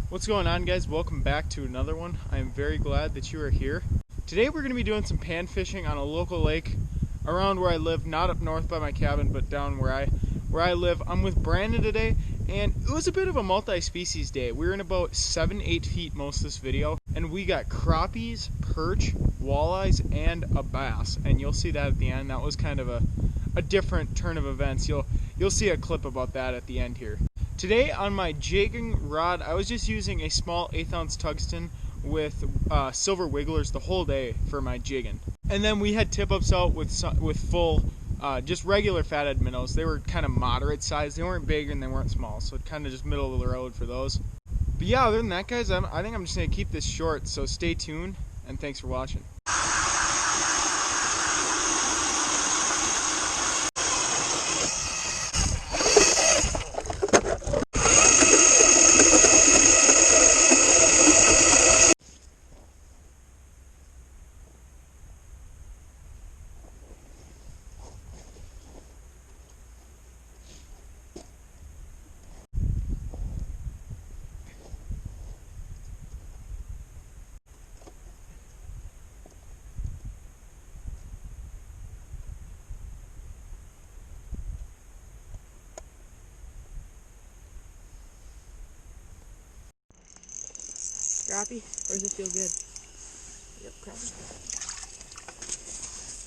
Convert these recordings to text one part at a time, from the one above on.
What's going on, guys? Welcome back to another one. I am very glad that you are here. Today we're going to be doing some pan fishing on a local lake around where I live, not up north by my cabin, but down where I live. I'm with Brandon today, and it was a bit of a multi-species day. We were in about 7-8 feet most of this video, and we got crappies, perch, walleyes, and a bass, and you'll see that at the end. That was kind of a different turn of events. You'll see a clip about that at the end here. Today on my jigging rod, I was just using a small 1/8 ounce tungsten with silver wigglers the whole day for my jigging. And then we had tip-ups out with full, just regular fathead minnows. They were kind of moderate size. They weren't big and they weren't small, so it kind of just middle of the road for those. But yeah, other than that, guys, I think I'm just going to keep this short, so stay tuned, and thanks for watching. Crappie? Or does it feel good? Yep, crappie.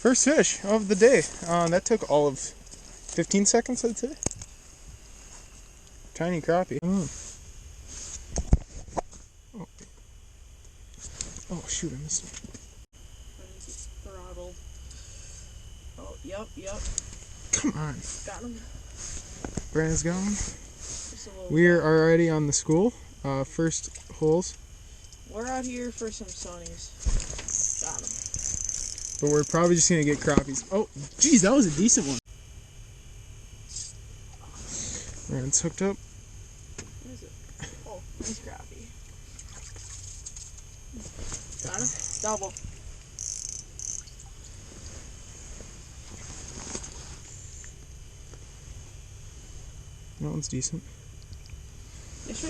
First fish of the day. That took all of 15 seconds, I'd say. Tiny crappie. Oh shoot, I missed it. Throttled. Oh, yep. Come on. Got him. Brandon's got one. We are already on the school. First holes. We're out here for some sunnies. Got him. But we're probably just going to get crappies. Oh, geez, that was a decent one. Brandon's hooked up. What is it? Oh, nice crappie. Got him. Double. That one's decent. Let's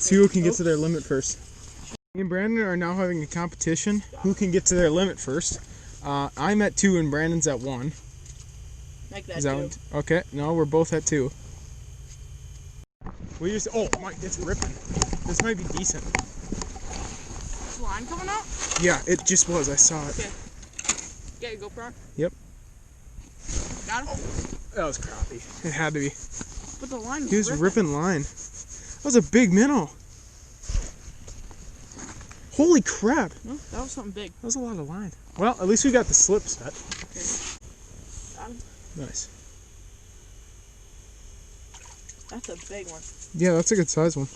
see who can get to their limit first. Me and Brandon are now having a competition. Who can get to their limit first? I'm at 2 and Brandon's at 1. Like that, too. Okay, no, we're both at 2. We just, oh my, it's ripping. This might be decent. Is the line coming out? Yeah, it just was. I saw it. Okay. Get your GoPro? Yep. Got him? That was crappie. It had to be. But the line was He was ripping line. That was a big minnow. Holy crap. No, that was something big. That was a lot of line. Well, at least we got the slip set. Okay. Got him. Nice. That's a big one. Yeah, that's a good size one.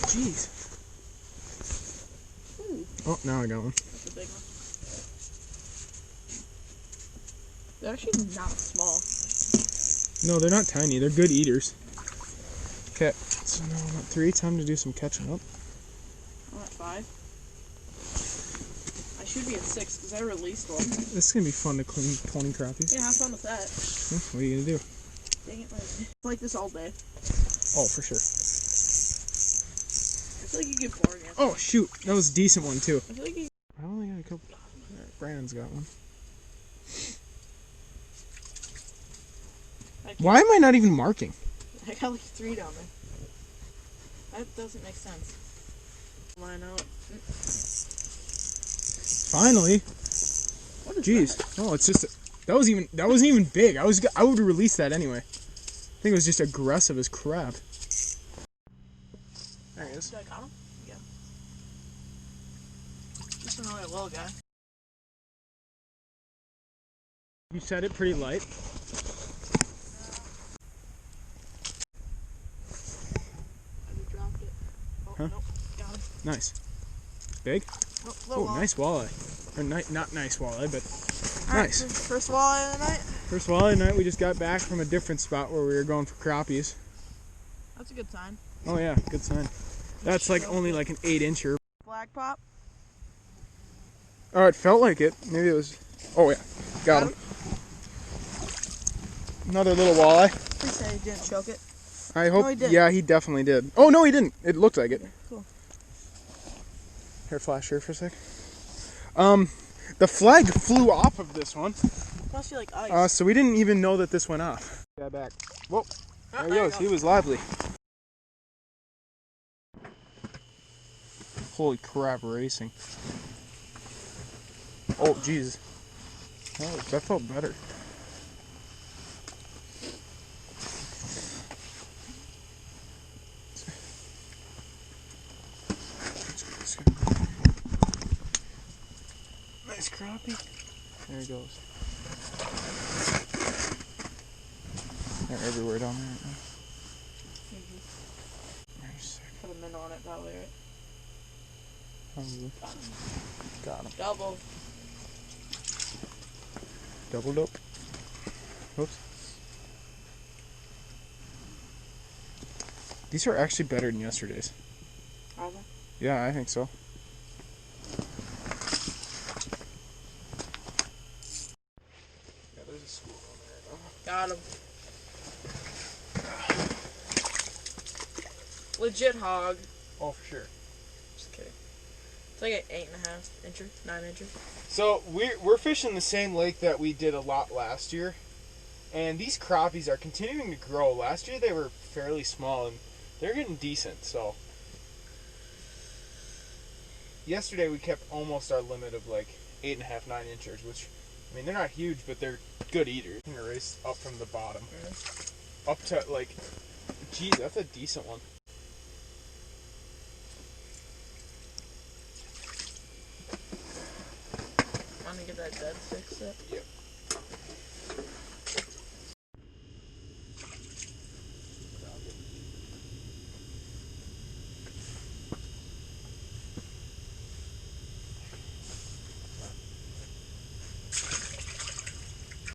Jeez. Ooh. Oh, now I got one. That's a big one. They're actually not small. No, they're not tiny. They're good eaters. Okay, so now I'm at 3. Time to do some catching up. I'm at 5. I should be at 6 because I released one. This is going to be fun to clean 20 crappies. Yeah, have fun with that. What are you going to do? Dang it, it's like this all day. Oh, for sure. I feel like you get bored. Oh, shoot. That was a decent one, too. I feel like you... I only got a couple. Right, Brandon's got one. Why am I not even marking? I got like 3 down there. That doesn't make sense. Line out. Finally. What is Jeez. that? Oh, it's just that wasn't even big. I would release that anyway. I think it was just aggressive as crap. There he is. Did I got him? Yeah. Just another little guy. You set it pretty light. Dropped it. Oh, huh? Nope. Got him. Nice. Big? Oh, nice walleye. Or not nice walleye, but nice. Right, first walleye of the night? First walleye of the night. We just got back from a different spot where we were going for crappies. That's a good sign. Oh yeah, good sign. That's like only like an 8-incher. Flag pop? Oh, it felt like it. Maybe it was... Oh yeah, got him. Another little walleye. Please say he didn't choke it. I hope. No, he didn't. Yeah, he definitely did. Oh no, he didn't. It looked like it. Cool. Here, flash here for a sec. The flag flew off of this one. Must be like ice. So we didn't even know that this went off. Guy back. Whoa. There he goes. He was lively. Holy crap, racing. Oh, jeez. Oh, that felt better. Nice crappie. There he goes. They're everywhere down there right now. Nice. Put a minnow on it probably, right? Probably. Got him. Double. Doubled up. Oops. These are actually better than yesterday's. Are they? Yeah, I think so. Yeah, there's a school on there. Got him. Legit hog. Oh, for sure. Just kidding. It's like an 8.5 incher, 9 incher. So we're fishing the same lake that we did a lot last year, and these crappies are continuing to grow. Last year they were fairly small, and they're getting decent. So yesterday we kept almost our limit of like 8.5, 9 inchers, which, I mean, they're not huge, but they're good eaters. I'm gonna race up from the bottom, up to like, geez, that's a decent one. Want to get that dead stick set? Yep.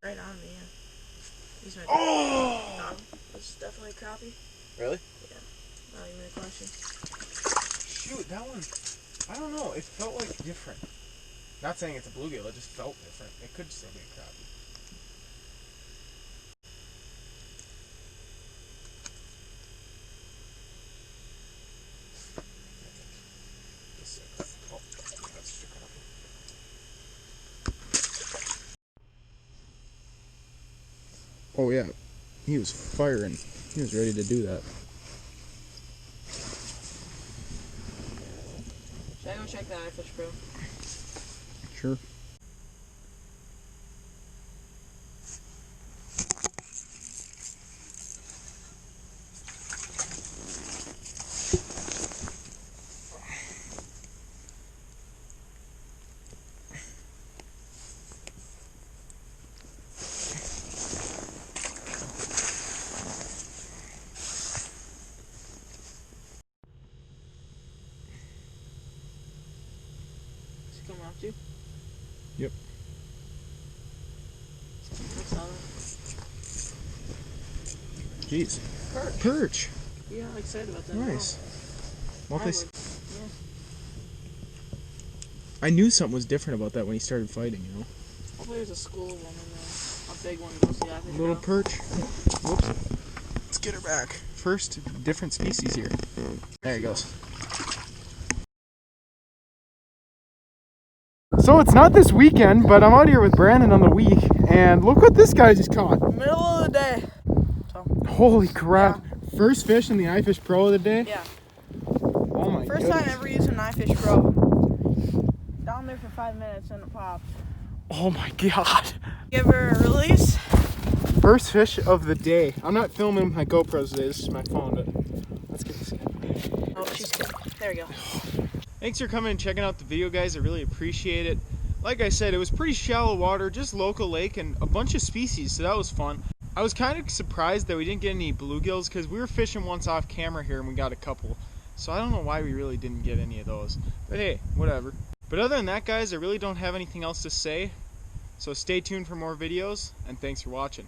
Right on me, yeah. These might be Oh! That's definitely a crappie. Really? Yeah. Not even a question. Shoot, that one, I don't know, it felt like different. Not saying it's a bluegill, it just felt different. It could still be a crappie. Oh, that's just a crappie. Oh yeah, he was firing. He was ready to do that. Should I go check that iFish Pro? Sure. Is he coming off you? Yep. What's that? Jeez. Perch. Perch. Yeah, I'm excited about that. Nice. Well, I if would. Yeah. I knew something was different about that when he started fighting, you know. Hopefully there's a school one in there. A big one goes to the iFish Little Pro. perch. Whoops. Let's get her back. First, different species here. There he goes. So it's not this weekend, but I'm out here with Brandon on the week, and look what this guy just caught. Middle of the day. So, Holy crap. Yeah. First fish in the iFish Pro of the day? yeah. Oh my First goodness. time ever using an iFish Pro. Down there for 5 minutes and it popped. Oh my god. Give her a release. First fish of the day. I'm not filming my GoPros today, this is my phone, but let's get this guy. Oh, she's good. There we go. Thanks for coming and checking out the video, guys. I really appreciate it. Like I said, it was pretty shallow water, just local lake, and a bunch of species, so that was fun. I was kind of surprised that we didn't get any bluegills, because we were fishing once off camera here and we got a couple. So I don't know why we really didn't get any of those. But hey, whatever. But other than that, guys, I really don't have anything else to say. So stay tuned for more videos, and thanks for watching.